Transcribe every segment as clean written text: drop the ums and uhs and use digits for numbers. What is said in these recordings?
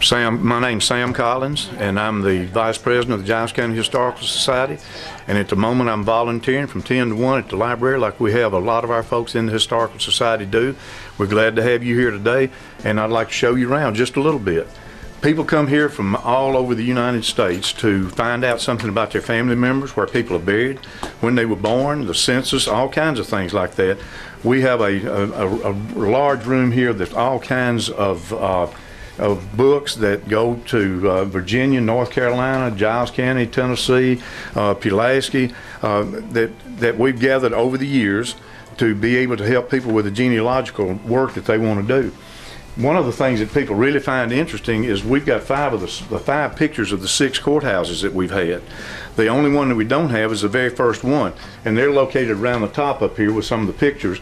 My name's Sam Collins, and I'm the Vice President of the Giles County Historical Society. And at the moment, I'm volunteering from 10 to 1 at the library, like we have a lot of our folks in the Historical Society do. We're glad to have you here today, and I'd like to show you around just a little bit. People come here from all over the United States to find out something about their family members, where people are buried, when they were born, the census, all kinds of things like that. We have a large room here that's all kinds of books that go to Virginia, North Carolina, Giles County, Tennessee, Pulaski, that we've gathered over the years to be able to help people with the genealogical work that they want to do. One of the things that people really find interesting is we've got the five pictures of the 6 courthouses that we've had. The only one that we don't have is the very first one, and they're located around the top up here with some of the pictures.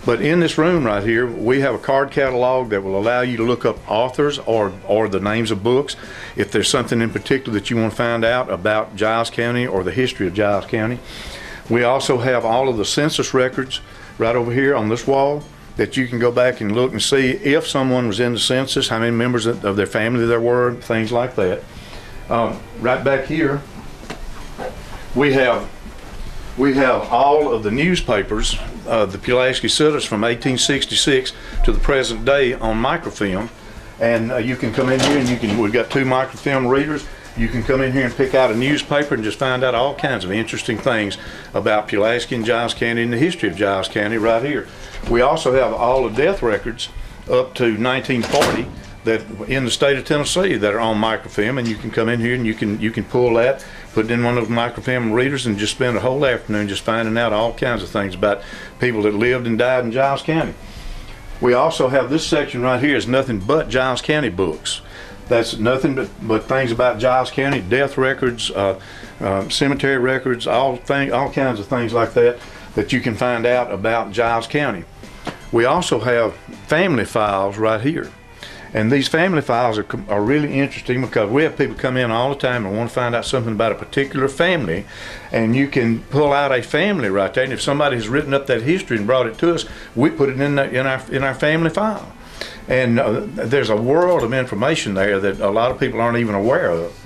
But in this room right here, we have a card catalog that will allow you to look up authors or the names of books if there's something in particular that you want to find out about Giles County or the history of Giles County. We also have all of the census records right over here on this wall that you can go back and look and see if someone was in the census, how many members of their family there were, things like that. Right back here, we have all of the newspapers, the Pulaski Citizen from 1866 to the present day on microfilm, and you can come in here and we've got 2 microfilm readers. You can come in here and pick out a newspaper and just find out all kinds of interesting things about Pulaski and Giles County and the history of Giles County right here. We also have all the death records up to 1940 that in the state of Tennessee that are on microfilm, and you can come in here and you can pull that, put it in one of those microfilm readers, and just spend a whole afternoon just finding out all kinds of things about people that lived and died in Giles County. We also have this section right here is nothing but Giles County books. That's nothing but things about Giles County, death records, cemetery records, all kinds of things like that you can find out about Giles County. We also have family files right here. And these family files are really interesting because we have people come in all the time and want to find out something about a particular family, and you can pull out a family right there, and if somebody has written up that history and brought it to us, we put it in our family file. And there's a world of information there that a lot of people aren't even aware of.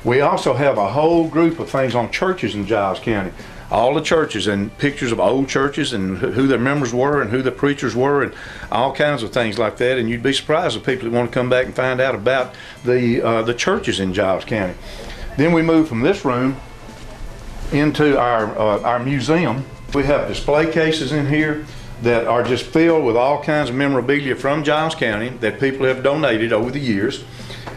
We also have a whole group of things on churches in Giles County. All the churches and pictures of old churches and who their members were and who the preachers were and all kinds of things like that. And you'd be surprised if people want to come back and find out about the churches in Giles County. Then we move from this room into our museum. We have display cases in here that are just filled with all kinds of memorabilia from Giles County that people have donated over the years.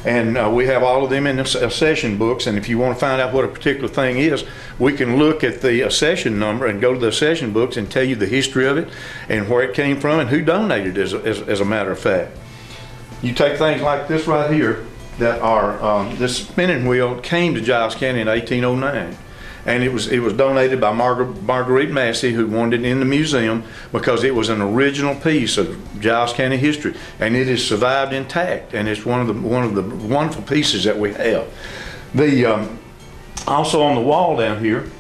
And we have all of them in accession books, and if you want to find out what a particular thing is, we can look at the accession number and go to the accession books and tell you the history of it and where it came from and who donated as a matter of fact. You take things like this right here that are, this spinning wheel came to Giles County in 1809. And it was donated by Marguerite Massey, who wanted it in the museum because it was an original piece of Giles County history, and it has survived intact, and it's one of the wonderful pieces that we have. Also on the wall down here,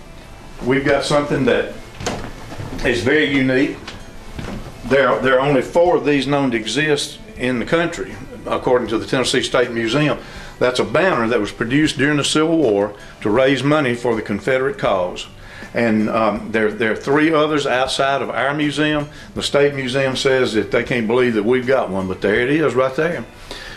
we've got something that is very unique. There are only 4 of these known to exist in the country, according to the Tennessee State Museum. That's a banner that was produced during the Civil War to raise money for the Confederate cause. And there are 3 others outside of our museum. The State Museum says that they can't believe that we've got one, but there it is right there.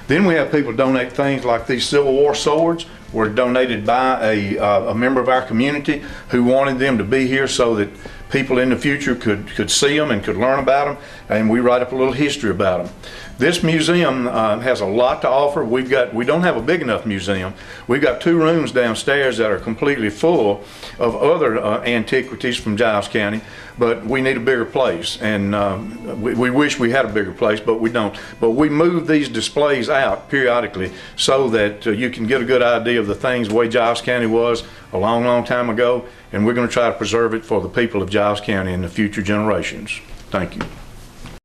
Then we have people donate things like these Civil War swords were donated by a member of our community who wanted them to be here so that people in the future could see them and could learn about them, and we write up a little history about them. This museum has a lot to offer. We don't have a big enough museum. We've got 2 rooms downstairs that are completely full of other antiquities from Giles County, but we need a bigger place, and we wish we had a bigger place, but we don't. But we move these displays out periodically so that you can get a good idea of the things the way Giles County was a long, long time ago, and we're going to try to preserve it for the people of Giles County and the future generations. Thank you.